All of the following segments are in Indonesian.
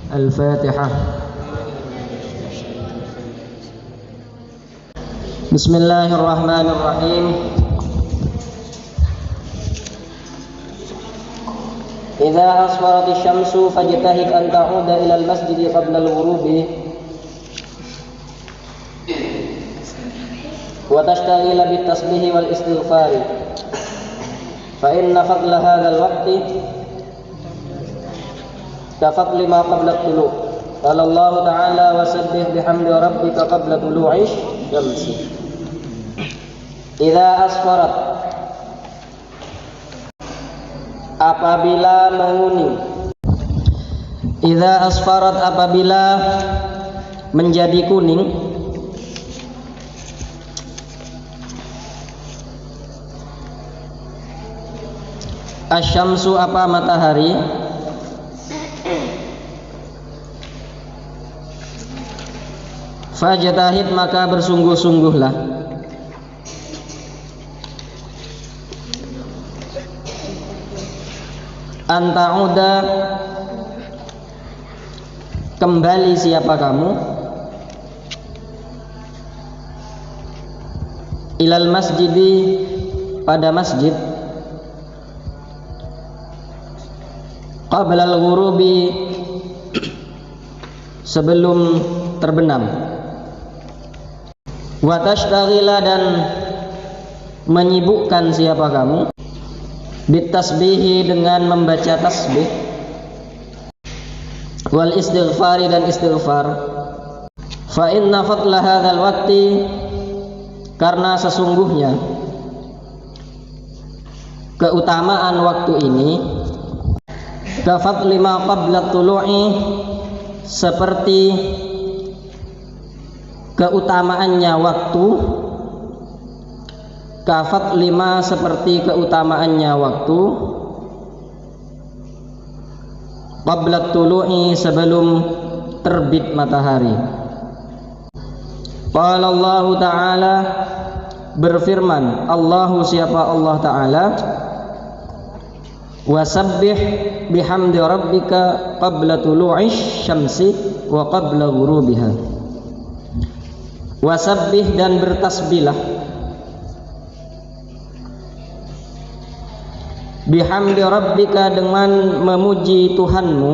Al-Fatihah. Bismillahirrahmanirrahim. Idza asfaratis syamsu fajtahid an ta'uda ila al-masjid qabla al-ghurubi wa tashtaghala bit-tasbih wal istighfar fa inna fadla hadzal waqti kafadli ma qabla at-tulu'. Qala Allah Ta'ala wasabbih bihamdi rabbika qabla tulu'i syamsi. Idza asfarat, apabila menguning. Idza asfarat, apabila menjadi kuning. Asyamsu, apa matahari. Fajtahid, maka bersungguh-sungguhlah. Anta'uda, kembali siapa kamu, ilal masjidi, pada masjid, qabla al-ghurubi, sebelum terbenam, wa tashtagila, dan menyibukkan siapa kamu, bitasbihi, dengan membaca tasbih, wal istighfari, dan istighfar. Fa inna fadla hadzal waqti, karena sesungguhnya keutamaan waktu ini, kafadli ma qabla tulu'i, seperti keutamaannya waktu, kafat lima, seperti keutamaannya waktu, qabla tulu'i, sebelum terbit matahari. Qala Allah Ta'ala, berfirman Allahu, siapa Allah Ta'ala, wasabbih bihamdi rabbika qabla tulu'i syamsi wa qabla ghurubiha. Wasabbih, dan bertasbihlah, bihamdi rabbika, dengan memuji Tuhanmu,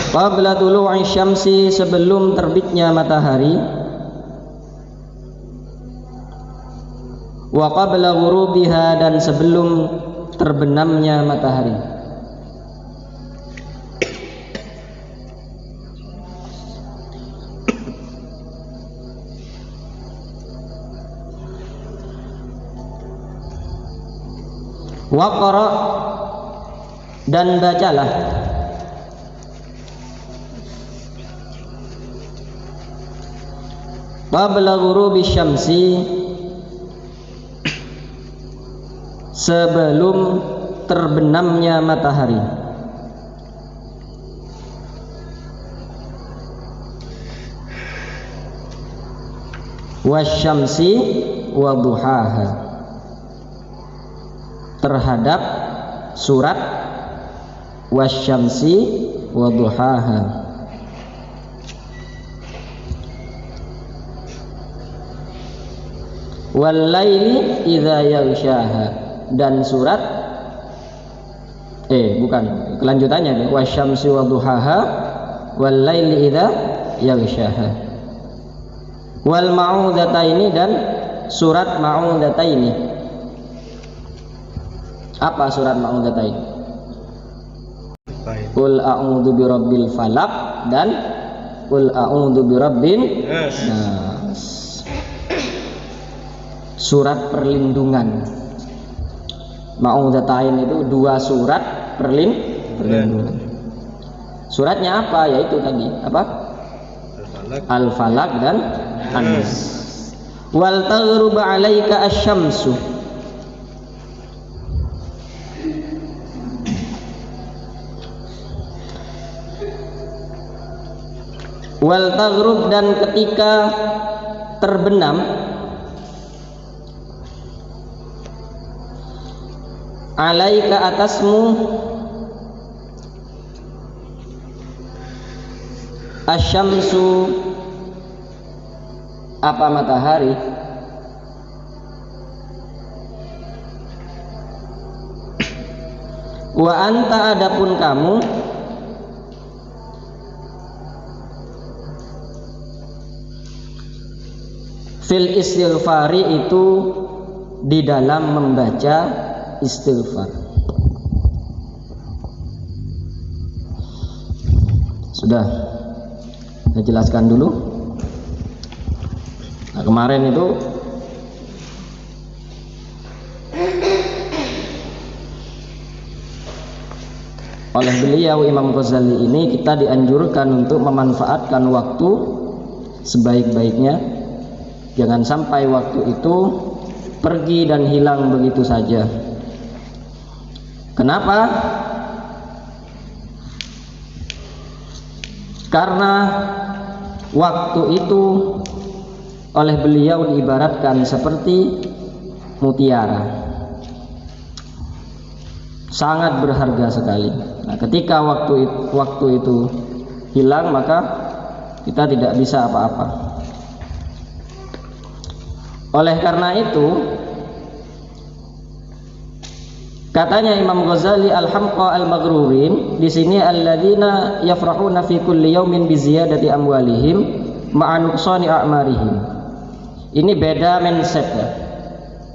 qabla tulu'i syamsi, sebelum terbitnya matahari, wa qabla ghurubiha, dan sebelum terbenamnya matahari. Waqra, dan bacalah, qabla ghurubi syamsi, sebelum terbenamnya matahari, wasyamsi wa duhaha, terhadap surat wasyamsi wa duhaha. Wal laili idza yaghshaha, dan surat bukan, kelanjutannya, wasyamsi wa duhaha wal laili idza yaghshaha. Wal ma'udataini, dan surat ma'udataini. Apa surat ma'udataini? Qul a'udzu birabbil falaq dan qul a'udzu birabbin nas. Surat perlindungan. Ma'udzatain itu dua surat perlindungan. Suratnya apa? Yaitu tadi apa? Al-Falaq dan An-Nas. Wal taghrubu 'alaika asy-syamsu, wal taghrub, dan ketika terbenam, alaika, atasmu, Asyamsu apa matahari? Wa anta adapun kamu fil istighfari itu di dalam membaca istighfar. Sudah saya jelaskan dulu. Nah, kemarin itu oleh beliau Imam Ghazali ini kita dianjurkan untuk memanfaatkan waktu sebaik-baiknya. Jangan sampai waktu itu pergi dan hilang begitu saja. Kenapa? Karena waktu itu oleh beliau diibaratkan seperti mutiara, sangat berharga sekali. Nah, ketika waktu itu hilang, maka kita tidak bisa apa-apa. Oleh karena itu, katanya Imam Ghazali al-hamqa al-maghrurin di sini alladzina yafrahuna fi kulli yaumin bi ziyadati amwalihim ma'a nuqsani a'marihim. Ini beda mindset ya.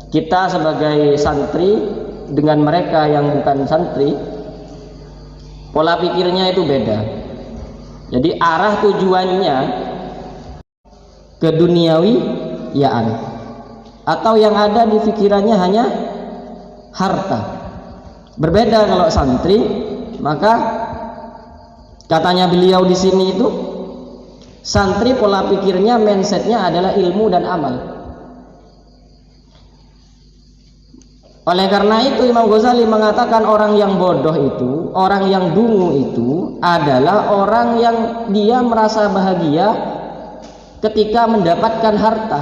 Kita sebagai santri dengan mereka yang bukan santri, pola pikirnya itu beda. Jadi arah tujuannya ke duniawiyaan, atau yang ada di pikirannya hanya harta. Berbeda kalau santri, maka katanya beliau di sini itu santri pola pikirnya, mindsetnya adalah ilmu dan amal. Oleh karena itu Imam Ghazali mengatakan orang yang bodoh itu, orang yang dungu itu adalah orang yang dia merasa bahagia ketika mendapatkan harta,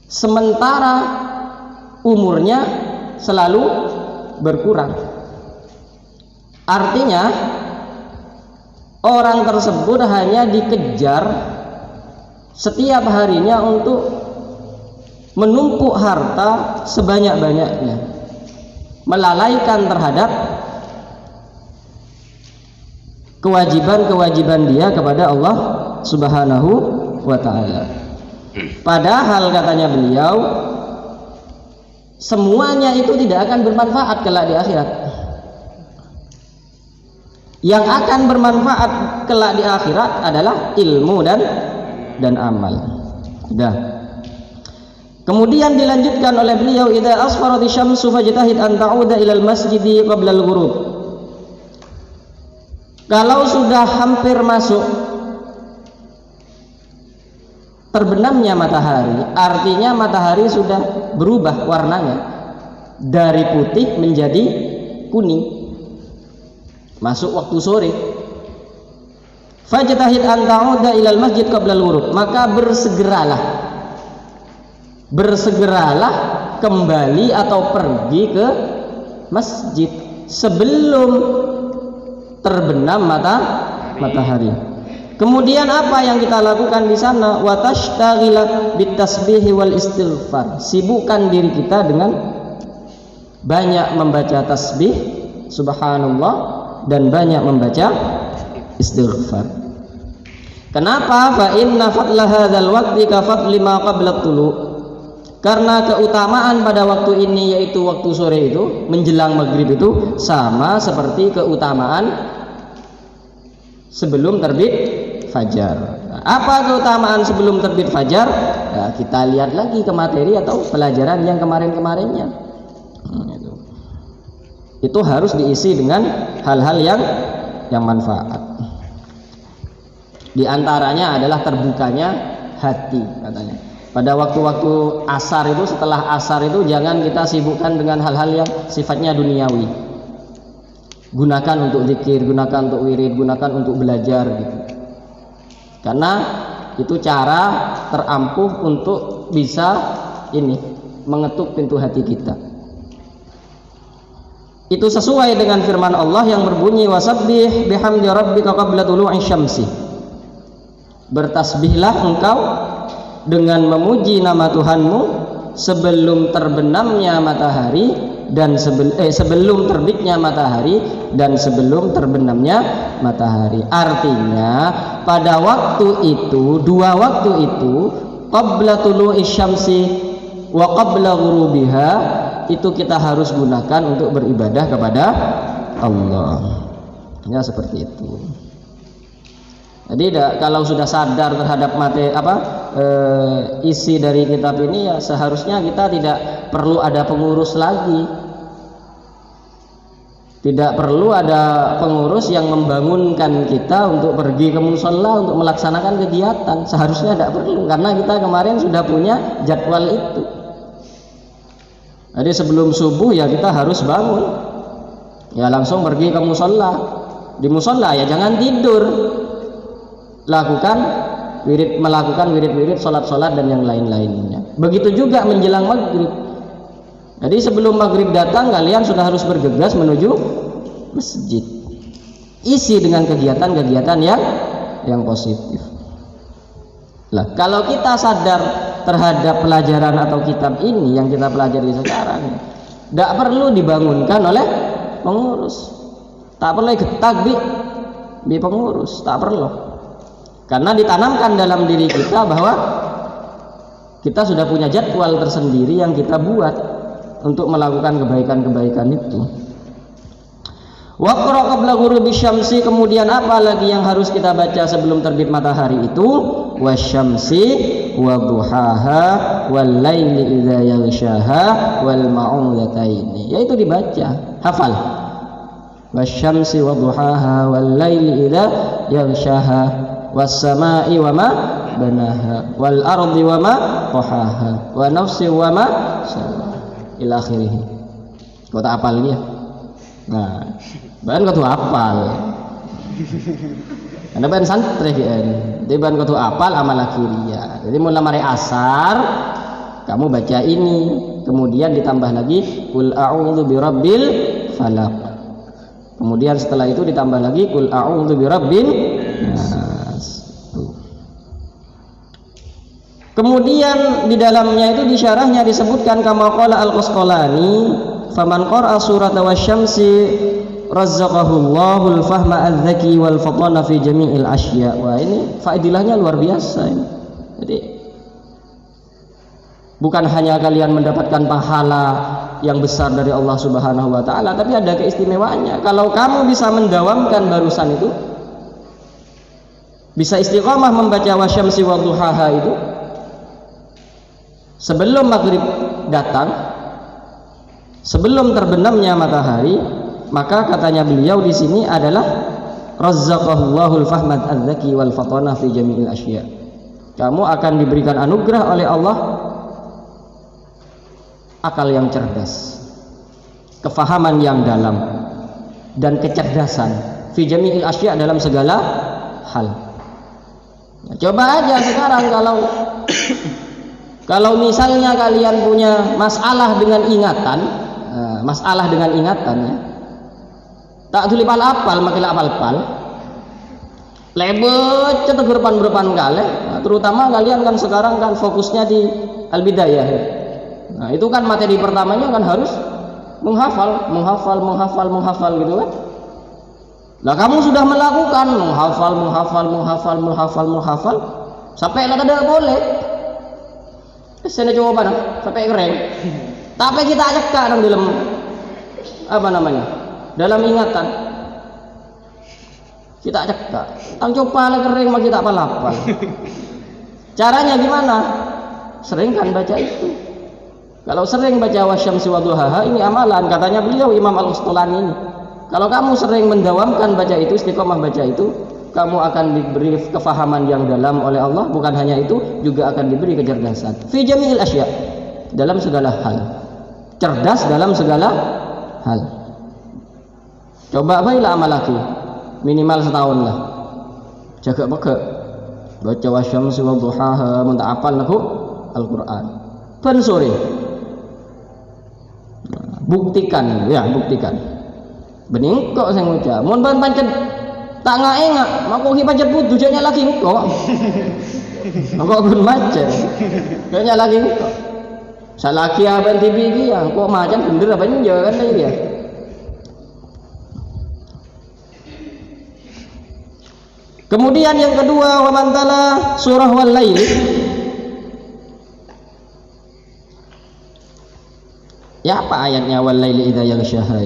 sementara umurnya selalu berkurang. Artinya orang tersebut hanya dikejar setiap harinya untuk menumpuk harta sebanyak-banyaknya, melalaikan terhadap kewajiban-kewajiban dia kepada Allah Subhanahu wa ta'ala. Padahal katanya beliau, semuanya itu tidak akan bermanfaat kelak di akhirat. Yang akan bermanfaat kelak di akhirat adalah ilmu dan amal. Sudah. Kemudian dilanjutkan oleh beliau, idza asfarati syamsu fajtahid an ta'uda ilal masjidi qabla al-ghurub. Kalau sudah hampir masuk terbenamnya matahari, artinya matahari sudah berubah warnanya dari putih menjadi kuning, masuk waktu sore. Fajtahid an ta'uda ilal masjid qabla al-ghurub, maka bersegeralah kembali atau pergi ke masjid sebelum terbenam matahari. Kemudian apa yang kita lakukan di sana? Wa tashtaghilat bitasbihi wal istighfar. Sibukkan diri kita dengan banyak membaca tasbih subhanallah dan banyak membaca istighfar. Kenapa? Fa inna fadla hadzal waqti ka fadli ma qabla tulu. Karena keutamaan pada waktu ini, yaitu waktu sore itu menjelang maghrib itu sama seperti keutamaan sebelum terbit fajar. Nah, apa keutamaan sebelum terbit fajar? Nah, kita lihat lagi ke materi atau pelajaran yang kemarin-kemarinnya. Itu harus diisi dengan hal-hal yang manfaat. Di antaranya adalah terbukanya hati katanya. Pada waktu-waktu asar itu, setelah asar itu jangan kita sibukkan dengan hal-hal yang sifatnya duniawi. Gunakan untuk zikir, gunakan untuk wirid, gunakan untuk belajar gitu. Karena itu cara terampuh untuk bisa mengetuk pintu hati kita. Itu sesuai dengan firman Allah yang berbunyi wasabbih bihamdi rabbika qabla tulu'i syamsi. Bertasbihlah engkau dengan memuji nama Tuhanmu sebelum terbenamnya matahari dan sebelum terbitnya matahari dan sebelum terbenamnya matahari. Artinya pada waktu itu, dua waktu itu, qabla tulu'i syamsi wa qabla ghurubiha, itu kita harus gunakan untuk beribadah kepada Allah. Ya seperti itu. Jadi kalau sudah sadar terhadap isi dari kitab ini, ya seharusnya kita tidak perlu ada pengurus lagi. Tidak perlu ada pengurus yang membangunkan kita untuk pergi ke musola untuk melaksanakan kegiatan. Seharusnya tidak perlu, karena kita kemarin sudah punya jadwal itu. Jadi sebelum subuh ya kita harus bangun, ya langsung pergi ke musola. Di musola ya jangan tidur, melakukan wirid-wirid, sholat-sholat dan yang lain-lainnya. Begitu juga menjelang maghrib. Jadi sebelum maghrib datang kalian sudah harus bergegas menuju masjid. Isi dengan kegiatan-kegiatan yang positif. Lah, kalau kita sadar terhadap pelajaran atau kitab ini yang kita pelajari sekarang, tidak perlu dibangunkan oleh pengurus. Tak perlu getak bi pengurus, tak perlu. Karena ditanamkan dalam diri kita bahwa kita sudah punya jadwal tersendiri yang kita buat untuk melakukan kebaikan-kebaikan itu. Waqra qabla ghurubi syamsi, kemudian apa lagi yang harus kita baca sebelum terbit matahari itu? Wasyamsi wa duhaha wal laili idza yaghshaha wal ma'udataini. Yaitu dibaca, hafal. Wasyamsi wa duhaha wal laili idza yaghshaha was samai wa ma banaha wal ardi wa ma tahaha wa nafsi wa ma sawaha ila akhirih. Kau tak hafal dia? Nah, bahan kau tuh hafal. Anda bahan santri kan? Dia bahan kau tuh hafal amal akhirnya. Jadi mulai mari asar kamu baca ini, kemudian ditambah lagi qul a'udzu birabbil falaq. Kemudian setelah itu ditambah lagi qul a'udzu birabbin nas. Kemudian di dalamnya itu di syarahnya disebutkan kama qala al-Qasqalani faman qara'a surata wasyamsi razzaqahullahul fahma adz-dzaki wal fatana fi jami'il asya. Wah, ini faedahnya luar biasa ini. Jadi bukan hanya kalian mendapatkan pahala yang besar dari Allah Subhanahu wa taala, tapi ada keistimewaannya. Kalau kamu bisa mendawamkan barusan itu, bisa istiqamah membaca wasyamsi wa duhaha itu sebelum maghrib datang, sebelum terbenamnya matahari, maka katanya beliau di sini adalah razzaqahullahul fahmad adz-dzaki wal fatana fi jami'il asya. Kamu akan diberikan anugerah oleh Allah akal yang cerdas, kefahaman yang dalam, dan kecerdasan fi jami'il asya, dalam segala hal. Nah, coba aja sekarang kalau misalnya kalian punya masalah dengan ingatan, ya, tak tulip apal makilah apal lebet cetek berpan kali. Nah, terutama kalian kan sekarang kan fokusnya di al-bidayah ya. Nah, itu kan materi pertamanya kan harus menghafal gitu kan. Lah kamu sudah melakukan menghafal sampai lah tidak boleh. Saya coba sampai keren. Tapi kita ajak kan dalam dalam ingatan. Kita ajak tang coba lah kering mah kita apal. Caranya gimana? Sering kan baca itu. Kalau sering baca wasyamsi wa duhaha, ini amalan katanya beliau Imam Al-Qasqalani ini. Kalau kamu sering mendawamkan baca itu, istiqomah baca itu, kamu akan diberi kefahaman yang dalam oleh Allah. Bukan hanya itu, juga akan diberi kecerdasan fi jami'il asya, dalam segala hal. Cerdas dalam segala hal. Coba baiklah amal lagi, minimal setahun lah. Jaga peke baca wasyamsi wa duhaha, mun tak apal naku Al-Qur'an. Ben sore. Buktikan. bening kok sing ngucap mun pancen tak ngak mako ki pancen putu jane lagi kok mako pun macet kayaknya lagi kok salaki apa TV ki kok macam bener apa nyo kan dia. Kemudian yang kedua, wa man tala surah wal lail. Ya apa ayatnya wal laili idza yaghshaha?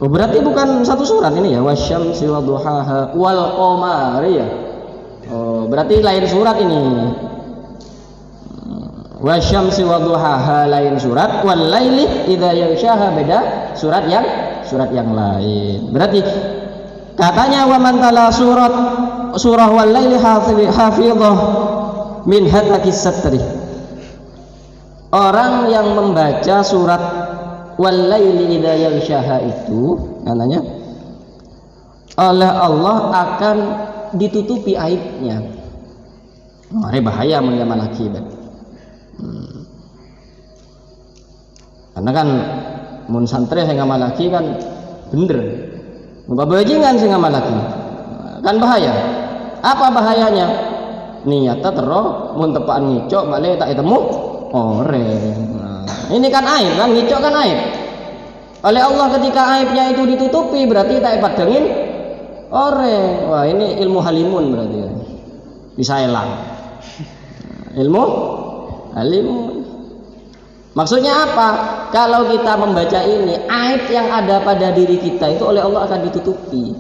Oh berarti bukan satu surat ini ya, wasyamsi wadduhaha wal qamari ya. Oh berarti lain surat ini. Wasyamsi wadduhaha lain surat, wal laili idza yaghshaha beda surat yang lain. Berarti katanya wa man tala surah wal laili hafidhah min hatakis satri. Orang yang membaca surat wal laili idza yaghshaha itu katanya oleh Allah akan ditutupi aibnya. Mari bahaya mun zaman laki kan. Karena kan mun santri sing ngamal laki kan bener. Muka bajingan sing ngamal laki kan bahaya. Apa bahayanya? Niatnya terus mun tepaan ngicok balik tak ketemu orang. Nah, ini kan aib kan, ngicok kan aib. Oleh Allah ketika aibnya itu ditutupi berarti tak padengin orang. Wah ini ilmu halimun berarti bisa hilang. Ilmu halimun. Maksudnya apa? Kalau kita membaca ini, aib yang ada pada diri kita itu oleh Allah akan ditutupi.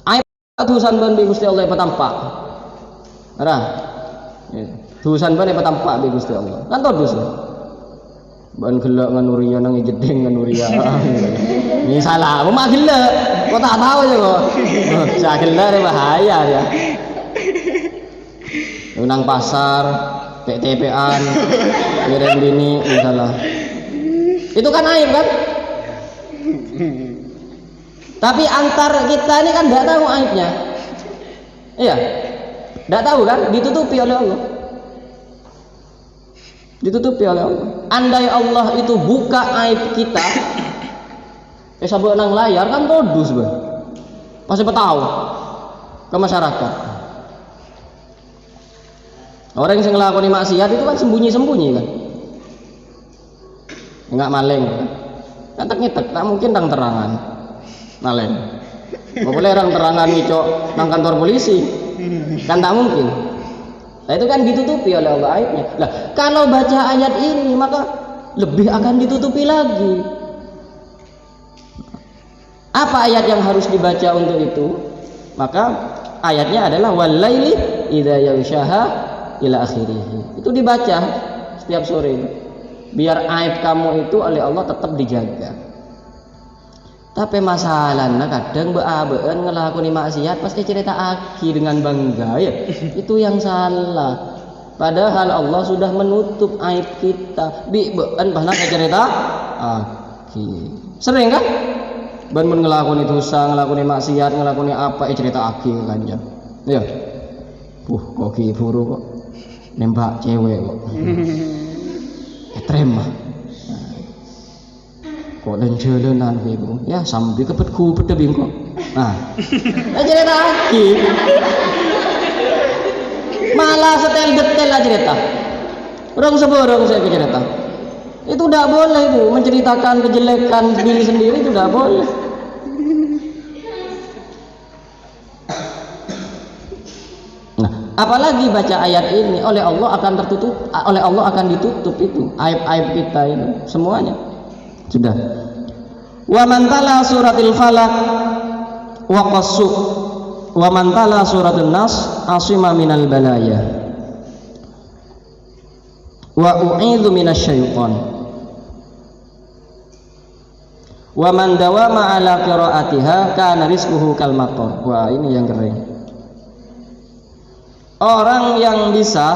Aib tulisan ban Gusti Allah patampak. Arah. Tulisan ban patampak Gusti Allah. Kan todus. Ban gelak nganuria nang jeding nganuria. Ini salah, mau gelak. Kok tak tahu aja kok. Saya gelak bahaya ya. Nang pasar PTP-an ngirim bini misalnya itu kan aib kan tapi antar kita ini kan tidak tahu aibnya iya tidak tahu kan ditutupi oleh Allah andai Allah itu buka aib kita sabuk nang layar kan todus pasti tahu ke masyarakat. Orang yang ngelakoni maksiat itu kan sembunyi-sembunyi kan. Enggak maling kan. Ngetek tak mungkin nang terangan. Maling. Mau boleh orang terangan ngicok nang kantor polisi. Kan tak mungkin. Nah itu kan ditutupi oleh Allah aibnya. Lah kalau baca ayat ini maka lebih akan ditutupi lagi. Apa ayat yang harus dibaca untuk itu? Maka ayatnya adalah wal laili idza yaghshaha ila akhirih. Itu dibaca setiap sore biar aib kamu itu oleh Allah tetap dijaga. Tapi masalahnya kadang beabean ngelakoni maksiat pasti cerita aki dengan bangga ya. Itu yang salah. Padahal Allah sudah menutup aib kita. Bean bahna cerita aki. Sering kan? Ban men ngelakoni dosa, ngelakoni maksiat, ngelakoni apa cerita aki kanjeng. Ya. Kok ki buru kok nembak cewek kok ekstrem mah kok lenjelenan ibu ya sambil kepetku pedebing kok cerita lagi malah setel detail lah cerita orang seborong saya cerita itu tidak boleh bu menceritakan kejelekan diri sendiri itu tidak boleh. Apalagi baca ayat ini oleh Allah akan tertutup, oleh Allah akan ditutup itu aib-aib kita ini semuanya. Sudah. Wa man tala suratil falaq wa qassu wa man tala suratul nas asima minal balaya wa u'idzu minasyaiton wa man dawama ala qiraatiha kana rizquhu kal matar. Wah ini yang keren. Orang yang bisa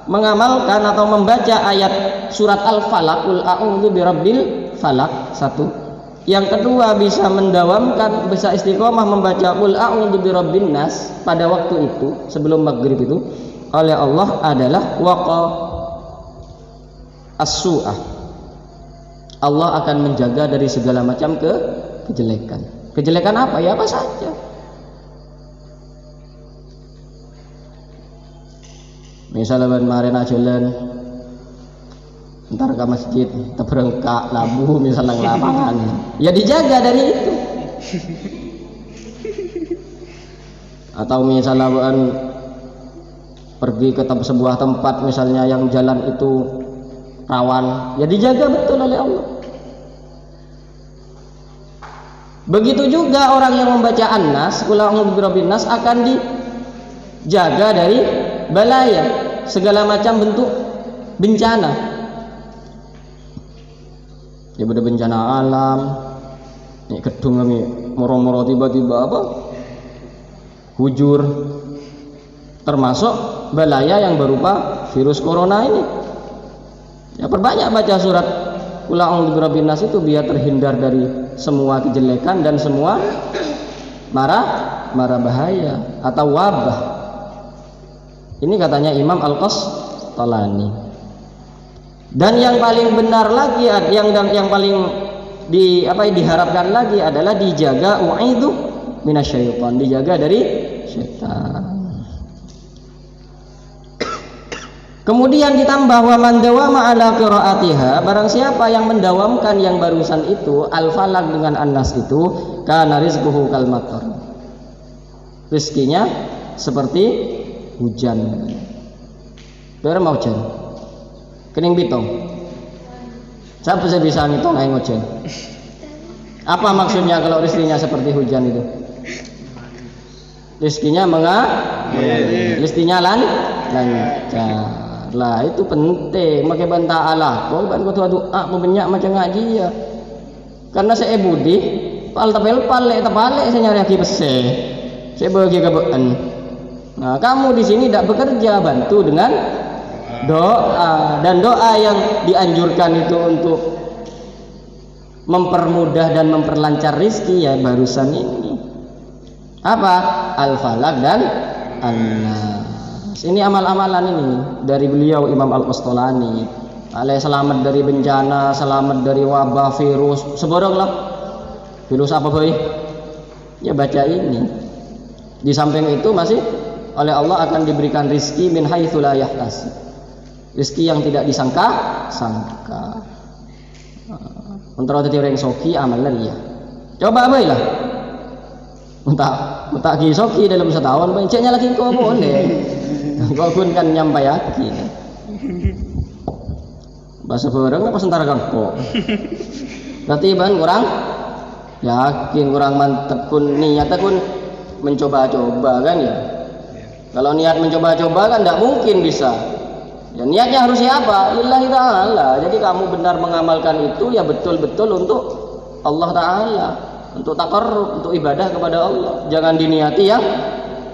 mengamalkan atau membaca ayat surat Al-Falaq, qul a'udzu birabbil falaq, satu. Yang kedua bisa mendawamkan, bisa istiqomah membaca qul a'udzu birabbin nas pada waktu itu sebelum maghrib itu oleh Allah adalah waqa as-su'ah. Allah akan menjaga dari segala macam kejelekan. Kejelekan apa? Ya apa saja. Misalnya kemarin ajalan ntar ke masjid terberengkak labu misalnya lapangan, ya dijaga dari itu. Atau misalnya pergi ke sebuah tempat misalnya yang jalan itu rawan, ya dijaga betul oleh Allah. Begitu juga orang yang membaca An-Nas, Qul a'udzu birabbin nas, akan dijaga dari balaya, segala macam bentuk bencana. Ya ada bencana alam, ini gedung kami moro-moro tiba-tiba apa? Hujur, termasuk balaya yang berupa virus corona ini. Ya perbanyak baca surat Qul a'udzu birabbin nas itu biar terhindar dari semua kejelekan dan semua mara bahaya atau wabah. Ini katanya Imam Al-Qastalani. Dan yang paling benar lagi, yang paling diharapkan lagi adalah dijaga u'idzu minasyaiton, dijaga dari setan. Kemudian ditambah wa man dawama ala qiraatiha, barang siapa yang mendawamkan yang barusan itu al-falaq dengan an-nas itu, kana rizquhu kal matar. Rezekinya seperti hujan. Biar mau hujan. Kening bitong. Siapa saya bisa ngitung aing hujan? Apa maksudnya kalau rezekinya seperti hujan itu? Rezekinya rezekinya lancar. Lah itu penting, make bantah Allah. Kau ban kau doa membanyak macam ngaji ya. Karena saya budi, pal tepale saya nyari aki bese. Saya bagi kebun. Nah, kamu di sini tidak bekerja, bantu dengan doa, dan doa yang dianjurkan itu untuk mempermudah dan memperlancar rizki ya barusan ini. Apa? Al-Falaq dan An-Nas. Ini amal-amalan ini dari beliau Imam Al-Qastalani. Selamat dari bencana, selamat dari wabah, virus, seborong lah. Virus apa boy? Ya baca ini. Di samping itu masih oleh Allah akan diberikan rizki min haitsu la yahtasib. Rizki yang tidak disangka-sangka. Untuk orang soki amalan dia. Coba boy lah. Untuk soki dalam setahun, ceknya lagi kau boleh. Kau pun kan nyampai yakin. Bahasa bareng apa sementara kau? Berarti ban kurang yakin, kurang mantep pun niatnya pun mencoba-coba kan ya. Kalau niat mencoba-coba kan tidak mungkin bisa. Ya niatnya harus siapa? Lillahi ta'ala. Jadi kamu benar mengamalkan itu ya betul-betul untuk Allah Ta'ala, untuk taqarrub, untuk ibadah kepada Allah. Jangan diniati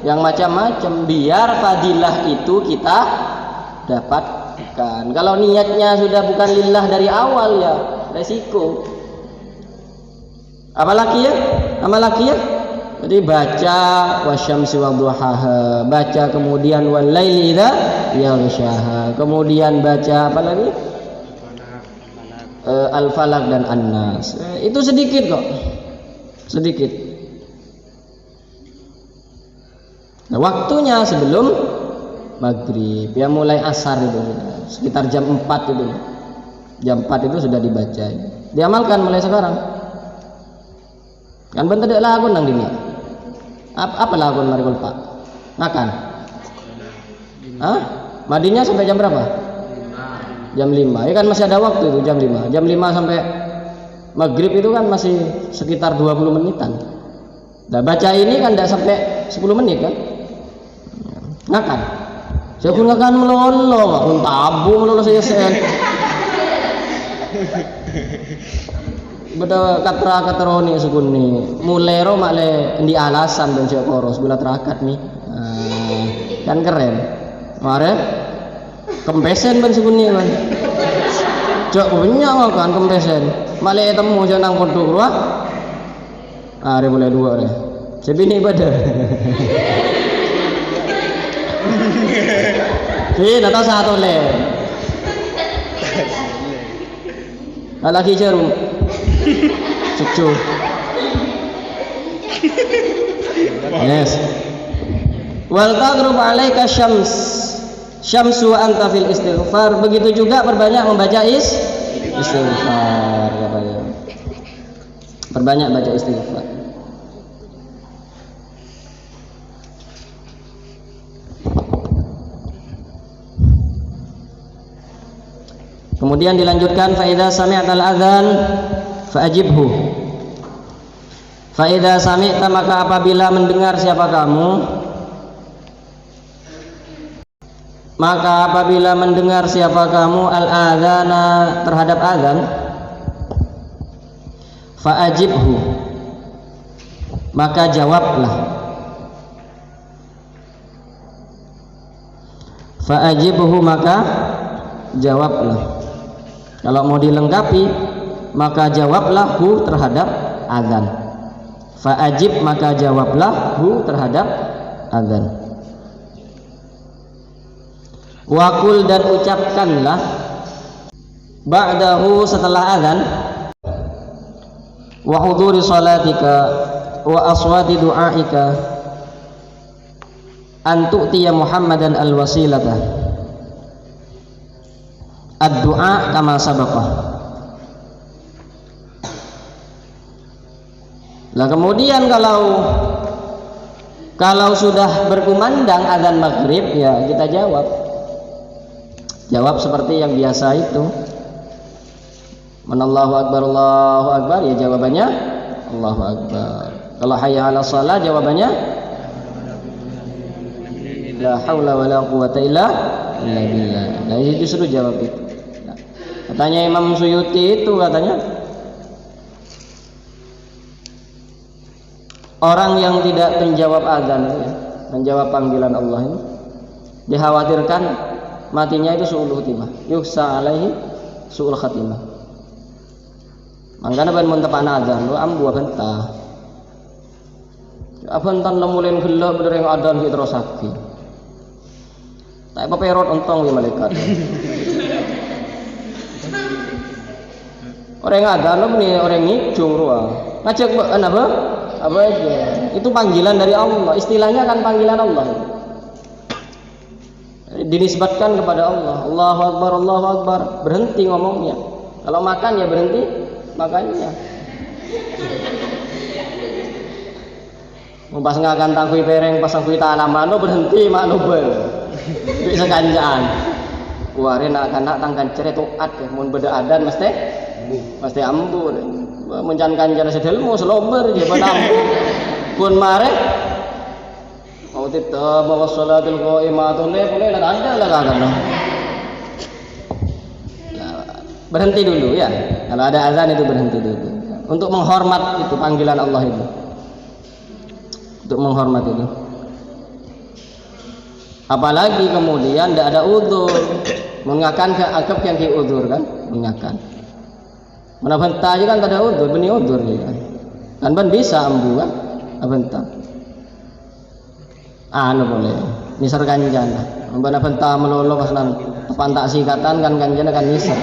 yang macam-macam, biar fadilah itu kita dapatkan. Kalau niatnya sudah bukan lillah dari awal ya resiko. Apalagi ya? Jadi baca wasyamsi wadduhaha, baca kemudian wal laili idza yaghshaha, kemudian baca apa lagi? Al-Falaq dan An-Nas. Itu sedikit kok. Sedikit. Nah, waktunya sebelum maghrib, ya mulai asar itu, sekitar jam 4 itu. Jam 4 itu sudah dibaca. Diamalkan mulai sekarang. Kan bentar dek lagun nang dunia. Apa lagun mari Pak? Makan. Hah? Madinya sampai jam berapa? Jam 5. Ya kan masih ada waktu itu jam 5. Jam 5 sampai maghrib itu kan masih sekitar 20 menitan. Nah, baca ini kan tidak sampai 10 menit kan? Ngakan. Saya pun ngakan melolo, pun tabu melolo saya sen. Beda katra-katroni sukuni. Mulero makle di alasan dan saya koros bila terakat nih. Kan keren. Mare kempesen ben sukuni kan. Cok punya kan kempesen. Makle temu janang pondok ruah. Are mulai dua deh. Sebini ibadah. Nata satu le. lagi jarum cucu. Yes. Wal taghrub alaika syamsu wa anta fil istighfar. Begitu juga perbanyak membaca istighfar. Perbanyak baca istighfar. Kemudian dilanjutkan fa idza sami'tal adzan fa'ajibhu. Fa idza sami'ta, maka apabila mendengar siapa kamu, maka apabila mendengar siapa kamu al-adzana, terhadap azan, fa'ajibhu, maka jawablah. Fa'ajibhu, maka jawablah. Kalau mau dilengkapi, maka jawablah hu terhadap azan. Fa'ajib, maka jawablah hu terhadap azan. Wakul, dan ucapkanlah ba'dahu, setelah azan, wa huduri salatika wa aswati du'aika an tu'tiya Muhammadan al-wasilata ad-du'a kama sabaqah. Nah, kemudian kalau sudah berkumandang azan maghrib, ya kita jawab seperti yang biasa itu. Allahu akbar, ya jawabannya Allahu akbar. Kalau hayya 'ala shalah, jawabannya la haula wala quwata illa billah. Nah, itu disuruh jawab itu. Katanya Imam Suyuti itu, katanya orang yang tidak menjawab azan, menjawab panggilan Allah ini, dikhawatirkan matinya itu su'ul khatimah, yuhsa alaihi su'ul khatimah. Mangkana ban mun tepana azan, lu ambu bentah. Abentan lemulin gelap bener yang adan ki terus sakit. Tak peperot ontong di malaikat. Orang adan lo nih, orang ngicung ruang. Ngajak apa? Apa aja. Itu panggilan dari Allah. Istilahnya kan panggilan Allah. Dinisbatkan kepada Allah. Allahu akbar, Allahu akbar. Berhenti ngomongnya. Kalau makan ya berhenti makannya. Pas ngakan tangkui pereng, pas tangkui tanaman lo berhenti mak nobel. Bisa kanjaan. Kuarin nak tangkan ceretuat ya, mun beda adan mesti ambu. Mencan kanjana sedelmu selomber je pada ambu. Pun mare mau tetap bawa salatul qaimatul boleh lah ada lah kan. Berhenti dulu ya. Kalau ada azan itu berhenti dulu. Untuk menghormat itu panggilan Allah itu. Untuk menghormat itu. Apalagi kemudian tidak ada udzur, mengakan ke akab yang ki udzur kan, mengakan. Mana bentah juga kan tidak ada udzur, benih udzur ya. Kan bisa ambu kan, bentah. Anu boleh, nisar kanjana. Mana bentah melolo pas nan tepan tak sikatan kan kanjana kan nisar.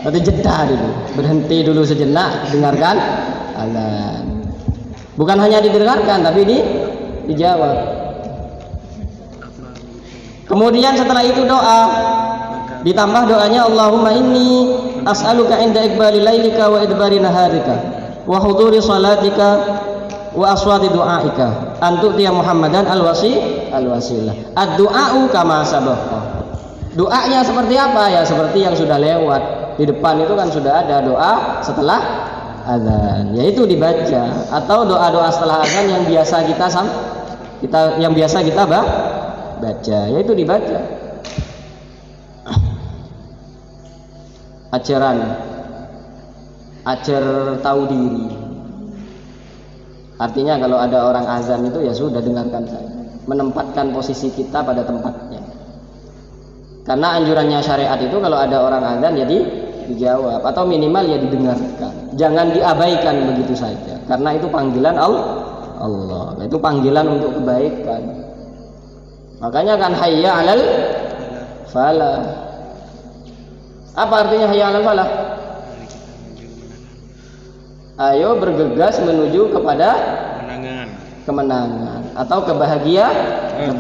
Berarti jeda dulu, berhenti dulu sejenak, dengarkan azan. Bukan hanya didengarkan, tapi dijawab. Kemudian setelah itu doa, ditambah doanya Allahumma inni as'aluka inda iqbali lailika wa idbari naharika wa huduri salatika wa aswati du'aika antu'tiya Muhammadan al-wasilah. Ad-du'a'u kama sabaqa. Doanya seperti apa ya? Seperti yang sudah lewat. Di depan itu kan sudah ada doa setelah azan, yaitu dibaca, atau doa-doa setelah azan yang biasa kita baca, yaitu dibaca. Ajar tahu diri. Artinya kalau ada orang azan itu ya sudah dengarkan saja. Menempatkan posisi kita pada tempatnya. Karena anjurannya syariat itu kalau ada orang azan jadi dijawab atau minimal ya didengarkan. Jangan diabaikan begitu saja. Karena itu panggilan Allah. Itu panggilan untuk kebaikan. Makanya kan hayya 'alal falah. Apa artinya hayya 'alal falah? Ayo bergegas menuju kepada kemenangan atau kebahagiaan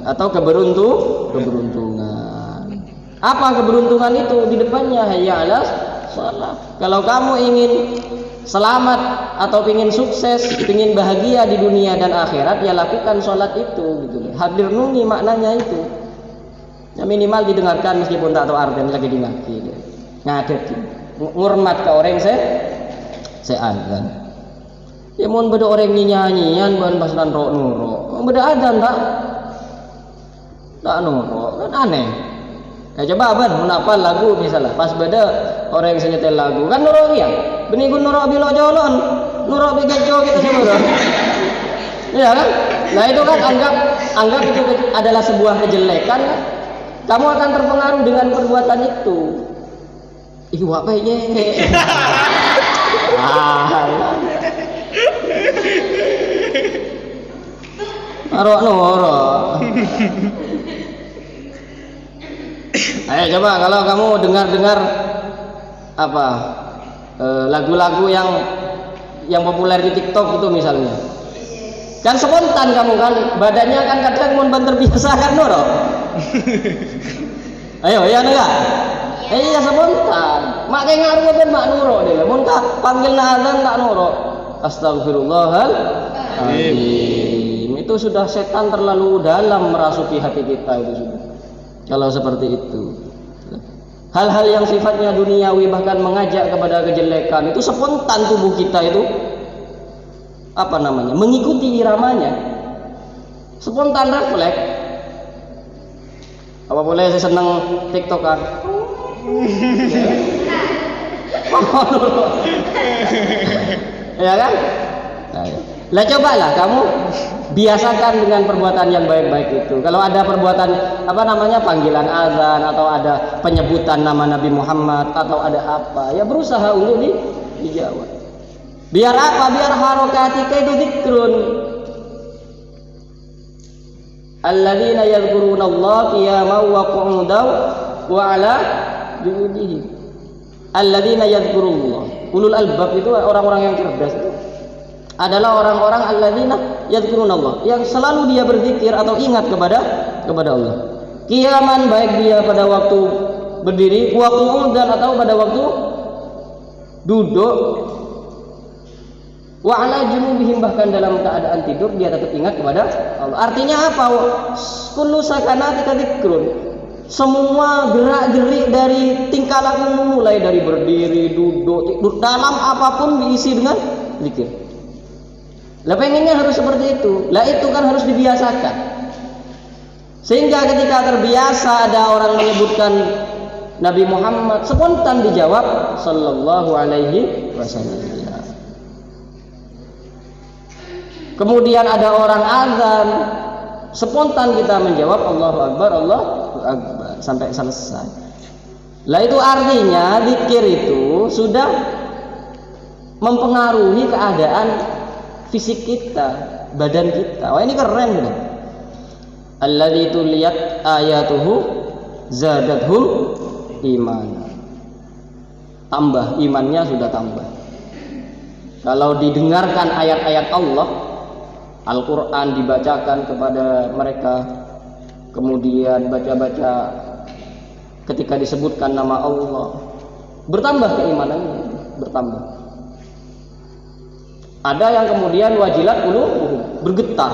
atau keberuntungan. Apa keberuntungan itu? Di depannya hayya 'alas shalah. Kalau kamu ingin selamat atau ingin sukses, ingin bahagia di dunia dan akhirat, ya lakukan sholat itu gitu. Hadir nungi maknanya itu. Ya minimal didengarkan meskipun tak tahu artinya lagi dingaki. Ngadet ngurmat ke orang saya azan. Ya mohon beda orang nyanyian mohon pas dan roh nuro. Beda azan tak nuro kan aneh. Ya coba ban menapal lagu misalnya pas beda orang yang senyetel lagu kan nuro iya. Benigun nuro bilo jolon, nuro begejo kita coba. Iya kan? Nah itu kan anggap itu adalah sebuah kejelekan kan? Kamu akan terpengaruh dengan perbuatan itu. Ih wak ye. Nuro nuro. Ayo coba kalau kamu dengar apa lagu-lagu yang populer di TikTok itu misalnya, kan spontan kamu kan badannya kan kadang mau terbiasa kan noro. Ayo ya enggak? Iya spontan. Mak kayak ngaruh kan mak nuro dia. Mun panggil azan tak nuro. Astagfirullahaladzim. Itu sudah setan terlalu dalam merasuki hati kita itu sudah. Kalau seperti itu. Hal-hal yang sifatnya duniawi bahkan mengajak kepada kejelekan itu spontan tubuh kita itu apa namanya? Mengikuti iramanya. Spontan refleks. Apa boleh saya senang TikTokan? Ya kan? Lah cobalah kamu biasakan dengan perbuatan yang baik-baik itu. Kalau ada perbuatan apa namanya panggilan azan atau ada penyebutan nama Nabi Muhammad atau ada apa, ya berusaha untuk dijawab. Biar apa? Biar harokatika itu zikrun. Alladzina yadhkuruna Allah qiyaman wa qu'udan wa 'ala junubihim. Alladzina yadhkurullah. Ulul albab itu orang-orang yang cerdas itu adalah orang-orang alladzina yadhkuruna Allah, yang selalu dia berzikir atau ingat kepada Allah. Qiyaman baik dia pada waktu berdiri, wa qu'udan atau pada waktu duduk, wa 'ala junubihim bahkan dalam keadaan tidur dia tetap ingat kepada Allah. Artinya apa? Kullu sakanatika dzikrun. Semua gerak-gerik dari tingkah lakumu mulai dari berdiri, duduk, tidur, dalam apapun diisi dengan zikir. Lah pengennya harus seperti itu. Lah itu kan harus dibiasakan. Sehingga ketika terbiasa ada orang menyebutkan Nabi Muhammad, spontan dijawab sallallahu alaihi wasallam. Kemudian ada orang azan, spontan kita menjawab Allahu Akbar, Allahu Akbar sampai selesai. Lah itu artinya zikir itu sudah mempengaruhi keadaan fisik kita, badan kita. Wah ini keren kan? Alladzi tuliyat ayatuhu zadathum iman. Tambah imannya sudah tambah. Kalau didengarkan ayat-ayat Allah, Al-Quran dibacakan kepada mereka, kemudian baca-baca ketika disebutkan nama Allah, bertambah keimanannya, bertambah. Ada yang kemudian wajilat qulubuhum, bergetar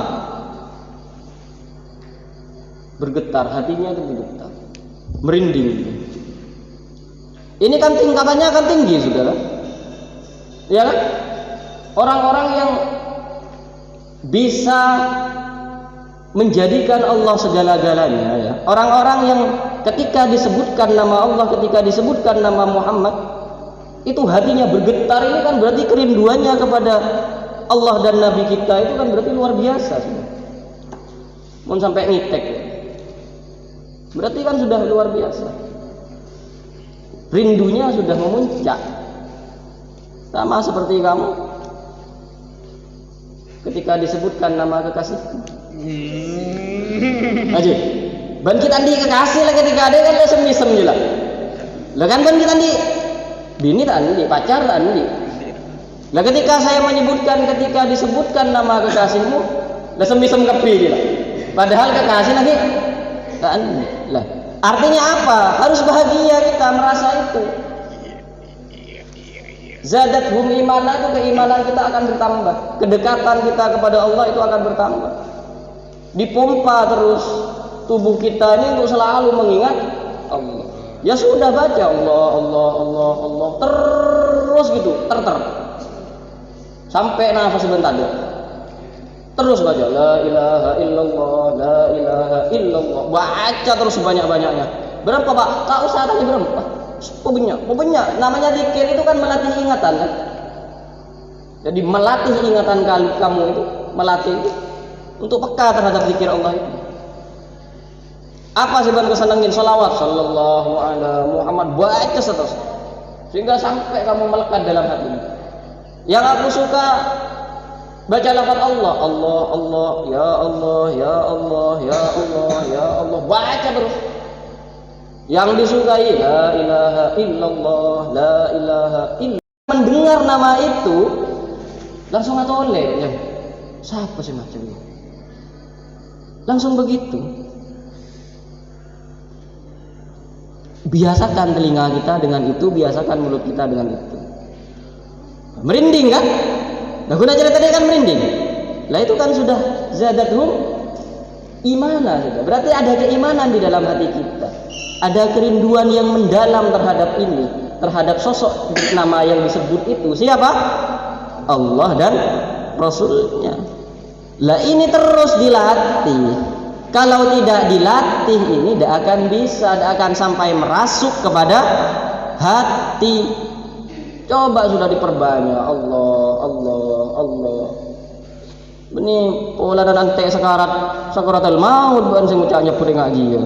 hatinya itu bergetar, merinding. Ini kan tingkatannya kan tinggi saudara, ya kan? Orang-orang yang bisa menjadikan Allah segala-galanya, ya. Orang-orang yang ketika disebutkan nama Allah, ketika disebutkan nama Muhammad, itu hatinya bergetar. Ini kan berarti kerinduannya kepada Allah dan Nabi kita itu kan berarti luar biasa sudah. Mau sampai ngitek, berarti kan sudah luar biasa. Rindunya sudah memuncak. Sama seperti kamu ketika disebutkan nama kekasihku. Aja. Ban kita di kekasih lah ketika ada kan lesem-lesem juga. Lah kan ban kita di bini tak andi, pacar tak andi. Lah ketika saya menyebutkan, ketika disebutkan nama kekasihmu, lah semisem kepi lah. Padahal kekasih lagi kan lah. Artinya apa? Harus bahagia kita merasa itu. Zadat hum imana, itu keimanan kita akan bertambah. Kedekatan kita kepada Allah itu akan bertambah. Dipompa terus tubuh kita ini untuk selalu mengingat Allah. Ya sudah baca Allah, Allah, Allah, Allah terus gitu, sampai nafas sebentar deh. Terus baca la ilaha illallah, la ilaha illallah. Baca terus sebanyak-banyaknya. Berapa Pak? Tak usah tadi berapa? Banyak. Namanya zikir itu kan melatih ingatan kan? Jadi melatih ingatan kamu itu, melatih itu untuk peka terhadap zikir Allah itu. Apa sih bang kesenangin? Salawat sallallahu ala Muhammad, baca terus sehingga sampai kamu melekat dalam hatimu. Yang aku suka baca lafaz Allah, Allah, Allah, ya Allah, ya Allah, ya Allah, ya Allah, baca terus. Yang disukai la ilaha illallah, la ilaha illallah. Mendengar nama itu langsung atoleh ya. Siapa sih macam ini? Langsung begitu. Biasakan telinga kita dengan itu, biasakan mulut kita dengan itu. Merinding kan? Nah guna cerita tadi kan merinding. Lah itu kan sudah zadathum imana sudah. Berarti ada keimanan di dalam hati kita. Ada kerinduan yang mendalam terhadap ini, terhadap sosok nama yang disebut itu. Siapa? Allah dan Rasulnya. Lah ini terus dilatih. Kalau tidak dilatih ini tidak akan bisa, tidak akan sampai merasuk kepada hati. Coba sudah diperbanyak Allah, Allah, Allah. Ini pola dan antek sakaratul maut bukan saya ngucap nyebut ngaji ya.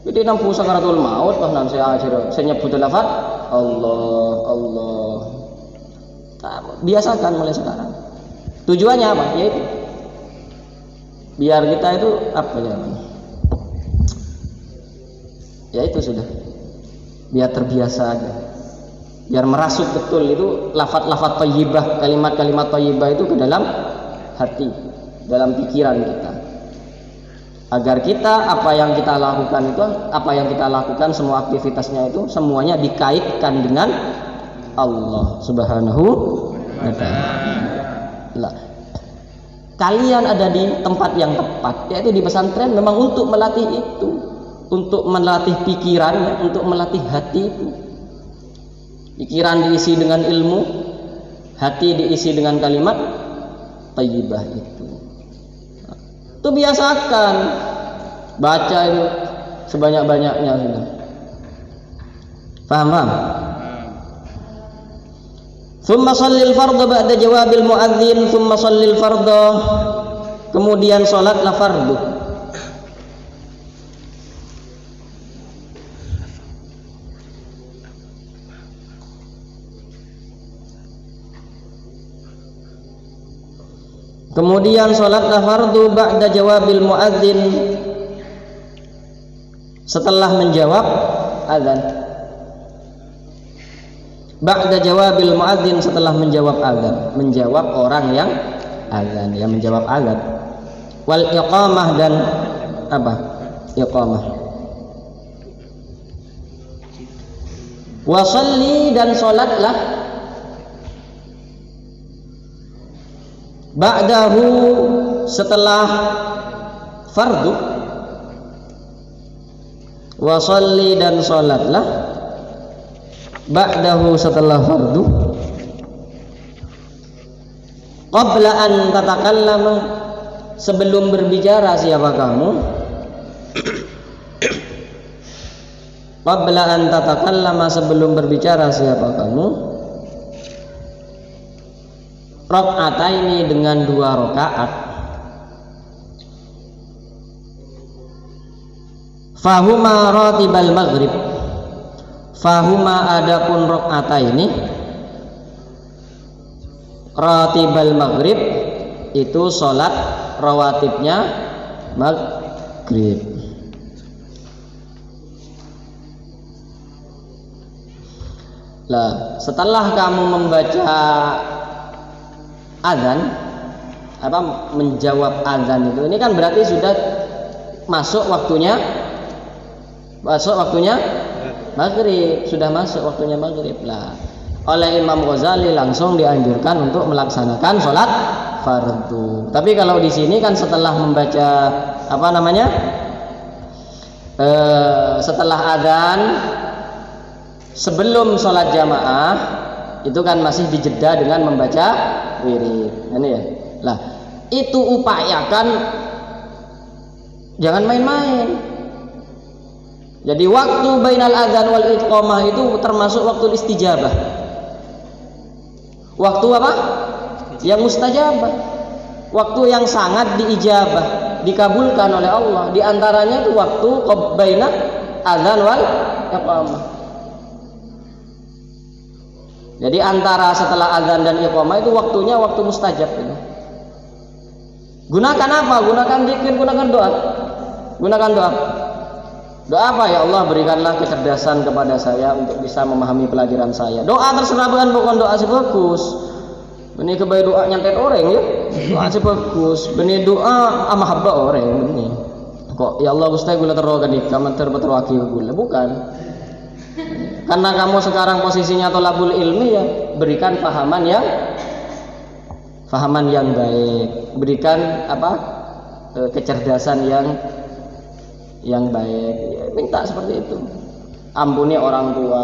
Jadi nampu sakaratul maut pas nanti saya nyebut lafaz Allah, Allah. Nah, biasakan mulai sekarang. Tujuannya apa? Yaitu biar kita itu apa ya? Ya itu sudah. Biar terbiasa aja. Biar merasuk betul itu lafaz-lafaz thayyibah, kalimat-kalimat thayyibah itu ke dalam hati, dalam pikiran kita. Agar kita apa yang kita lakukan semua aktivitasnya itu semuanya dikaitkan dengan Allah Subhanahu wa ta'ala. Kalian ada di tempat yang tepat, yaitu di pesantren memang untuk melatih itu, untuk melatih pikirannya, untuk melatih hati itu. Pikiran diisi dengan ilmu, hati diisi dengan kalimat thayyibah itu. Itu biasakan baca itu sebanyak-banyaknya sudah. Paham? Thumma shallil fardha ba'da jawabil muadzin, thumma shallil fardha, kemudian salatlah fardu. Kemudian salatlah fardu ba'da jawabil muadzin, setelah menjawab azan. Ba'da jawabil muadzin, setelah menjawab azan, menjawab orang yang azan, ya menjawab azan. Wal iqamah, dan apa? Iqamah. Wa shalli, dan salatlah ba'dahu, setelah fardu. Wa shalli, dan salatlah ba'dahu, setelah fardu. Qabla an tatakallama, sebelum berbicara siapa kamu. Qabla an tatakallama, sebelum berbicara siapa kamu. Rakaataini, dengan 2 rakaat. Fahuma ratibal maghrib, fahuma, adapun rakaataini, ratibal maghrib itu sholat rawatibnya maghrib. Lah setelah kamu membaca azan, menjawab azan itu, ini kan berarti sudah masuk waktunya maghrib, sudah masuk waktunya maghrib lah. Oleh Imam Ghazali langsung dianjurkan untuk melaksanakan sholat fardu. Tapi kalau di sini kan setelah membaca setelah azan sebelum sholat jamaah itu kan masih dijeda dengan membaca wirid. Ini ya. Lah, itu upayakan jangan main-main. Jadi waktu bainal adzan wal iqamah itu termasuk waktu istijabah. Waktu apa? Yang mustajabah. Waktu yang sangat diijabah, dikabulkan oleh Allah. Di antaranya itu waktu baina adzan wal iqamah. Jadi antara setelah adzan dan iqamah itu waktunya waktu mustajab itu. Gunakan apa? Gunakan zikir, gunakan doa. Gunakan doa. Doa apa? Ya Allah, berikanlah kecerdasan kepada saya untuk bisa memahami pelajaran saya. Doa terserah, bukan doa sebagus. Ini kebaik doa nyantet orang ya. Doa sebagus. Ini doa amahabba orang ini. Kok ya Allah Gusti gula terogan nih, kamu terwakil gula. Bukan. Karena kamu sekarang posisinya tolabul ilmi ya, berikan fahaman yang baik. Berikan kecerdasan yang baik, ya, minta seperti itu. Ampuni orang tua,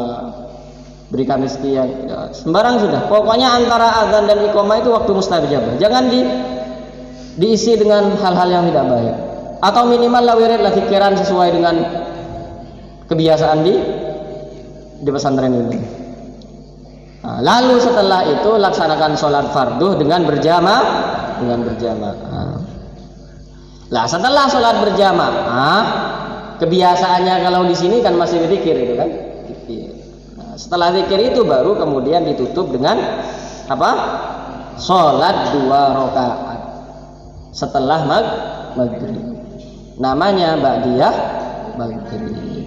berikan rezeki yang sembarang sudah. Pokoknya antara azan dan iqamah itu waktu mustajabah. Jangan diisi dengan hal-hal yang tidak baik. Atau minimal wirid lah pikiran sesuai dengan kebiasaan di pesantren ini. Nah, lalu setelah itu laksanakan sholat fardu dengan berjamaah. Lah setelah sholat berjamaah, kebiasaannya kalau di sini kan masih berzikir itu kan. Nah, setelah zikir itu baru kemudian ditutup dengan sholat 2 rakaat setelah maghrib. Namanya ba'diyah maghrib.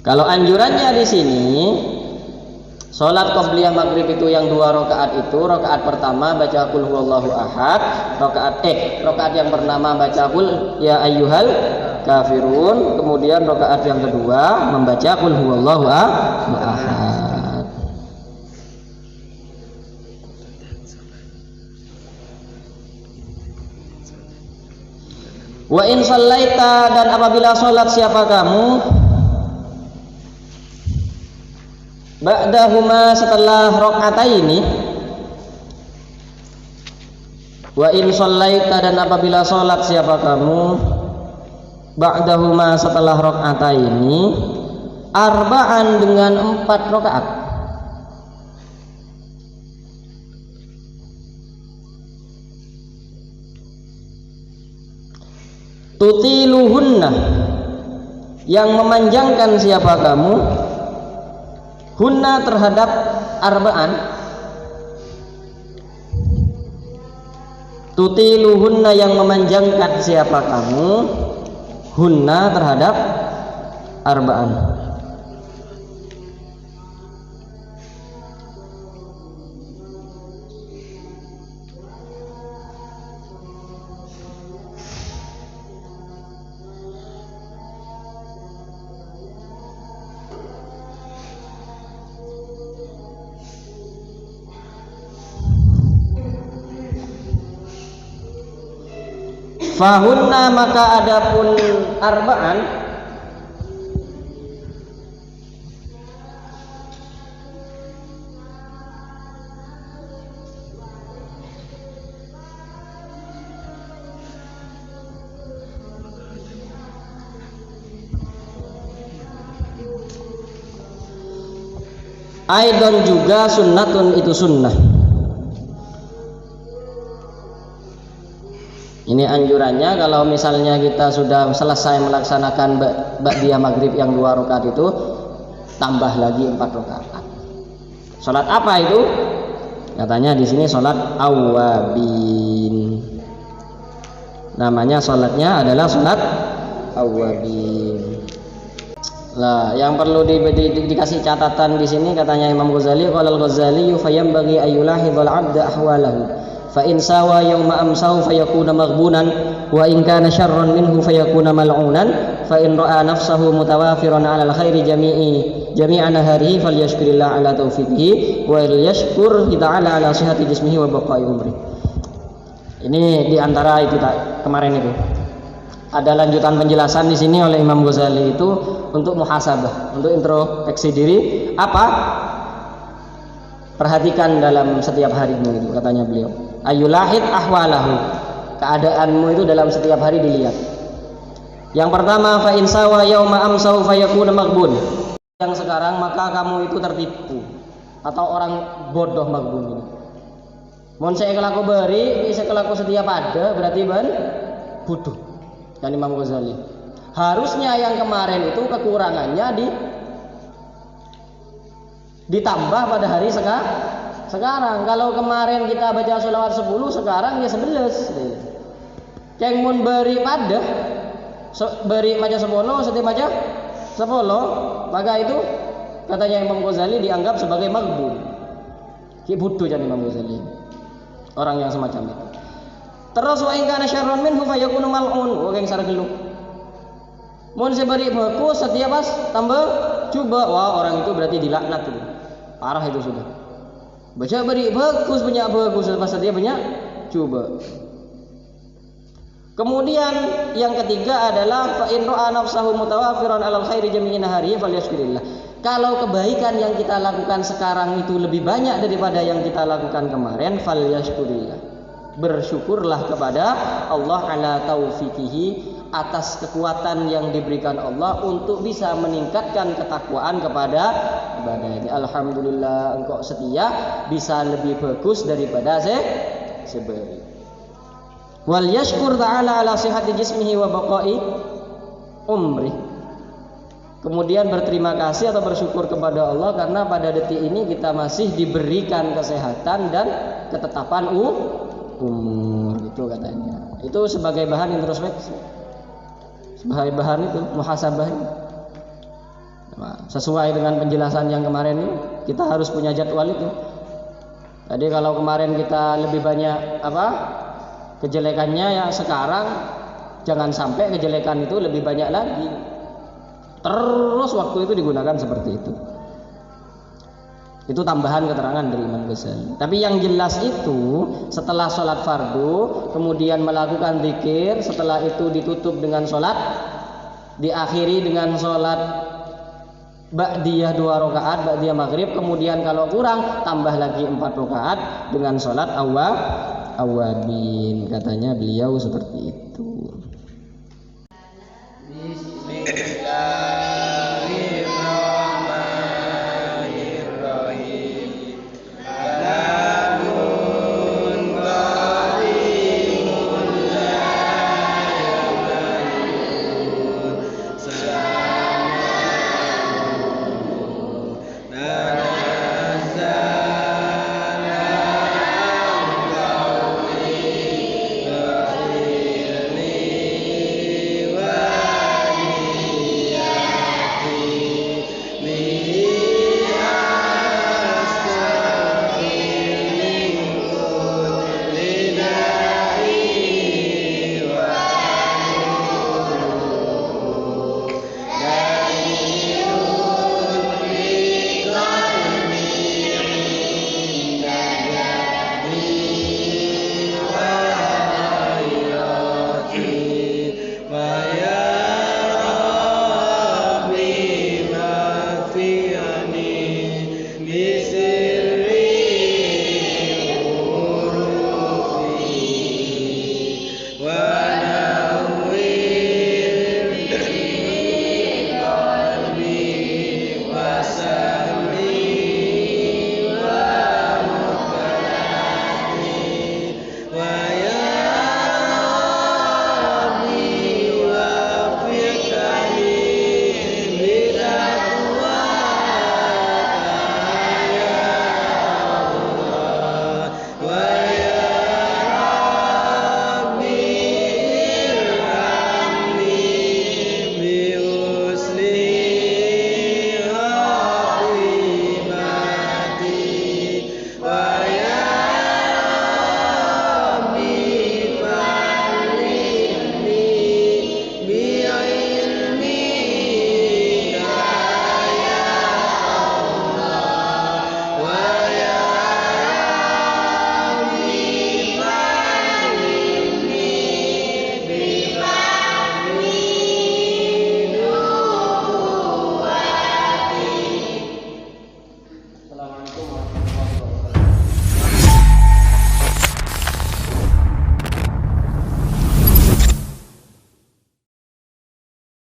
Kalau anjurannya di sini, sholat qobliyah maghrib itu yang 2 rakaat itu, rakaat pertama baca qul huwallahu ahad, rakaat yang pertama baca qul ya ayyuhal kafirun, kemudian rakaat yang kedua membaca qul huwallahu ahad. Wa in shallaita, dan apabila sholat siapa kamu, ba'dahuma, setelah rakaataini, wa in shallaita, dan apabila sholat siapa kamu, ba'dahuma, setelah rakaataini, arba'an, dengan 4 rakaat. Tutiluhunna, yang memanjangkan siapa kamu, hunna, terhadap arba'an. Tutiluhunna, yang memanjangkan siapa kamu, hunna, terhadap arba'an. Fahunna, maka adapun arba'an, aidon juga sunnatun, itu sunnah. Ini anjurannya kalau misalnya kita sudah selesai melaksanakan ba'diyah maghrib yang 2 rakaat itu, tambah lagi 4 rakaat. Salat apa itu? Katanya di sini salat awwabin. Namanya salatnya adalah salat awwabin. Lah, yang perlu dikasih catatan di sini katanya Imam Ghazali, qala al-Ghazali fayambaghi ayyulahidhal 'abda ahwalahu. Fa in sawa yawma amsahu fayakuna maghbunan wa in kana syarran minhu fayakuna mal'unan fa in ra'a nafsahu mutawafiran 'ala al-khairi jami'a naharihi falyashkurillah 'ala taufiqihi wa yashkur ta'ala 'ala sihhati jismihi wa baqa'i umri. Ini di antara itu kemarin itu. Ada lanjutan penjelasan di sini oleh Imam Ghazali itu untuk muhasabah, untuk introspeksi diri. Apa? Perhatikan dalam setiap harimu itu, katanya beliau. Ayulahid ahwalahu. Keadaanmu itu dalam setiap hari dilihat. Yang pertama, fa in sawa yauma amsau fayakuna maghbun. Yang sekarang maka kamu itu tertipu atau orang bodoh maghbun ini. Mun saya kelaku beri, saya kelaku setiap ada, berarti ban bodoh. Dan Imam Ghazali harusnya yang kemarin itu kekurangannya ditambah pada hari sekarang. Kalau kemarin kita baca sholawat 10, sekarang ya 11. Keng mun beri pada beri maca 10, setiap maca 10, maka itu katanya Imam Ghazali dianggap sebagai maghbun. Ki bodoh jan Imam Ghazali. Orang yang semacam itu. Terus wa in kana syarrun minhu fayakunu mal'un. Wa keng sareng gelu. Mun sebari bagus setiap pas tambah coba, wah orang itu berarti dilaknat itu. Parah itu sudah. Baca beri bagus banyak bagus pas dia banyak coba. Kemudian yang ketiga adalah fa in ra'a nafsahu mutawafiran 'alal khairi jami'in nahari falyashkurillah. Kalau kebaikan yang kita lakukan sekarang itu lebih banyak daripada yang kita lakukan kemarin, falyashkurillah. Bersyukurlah kepada Allah ala taufiqihi, atas kekuatan yang diberikan Allah untuk bisa meningkatkan ketakwaan kepada ibadahnya. Alhamdulillah engkau setia bisa lebih bagus daripada seberi. Wal yashkur ta'ala ala sihhati jismihi wa baqa'i umri. Kemudian berterima kasih atau bersyukur kepada Allah karena pada detik ini kita masih diberikan kesehatan dan ketetapan umur, itu katanya. Itu sebagai bahan introspeksi, sebagai bahan itu muhasabah. Sesuai dengan penjelasan yang kemarin ini, kita harus punya jadwal itu. Tadi kalau kemarin kita lebih banyak kejelekannya, ya sekarang jangan sampai kejelekan itu lebih banyak lagi. Terus waktu itu digunakan seperti itu. Itu tambahan keterangan dari Imam Ghazali. Tapi yang jelas itu setelah sholat fardu, kemudian melakukan zikir, setelah itu ditutup dengan sholat, diakhiri dengan sholat ba'diyah 2 rakaat, ba'diyah maghrib, kemudian kalau kurang tambah lagi 4 rakaat dengan sholat awabin, katanya beliau seperti itu.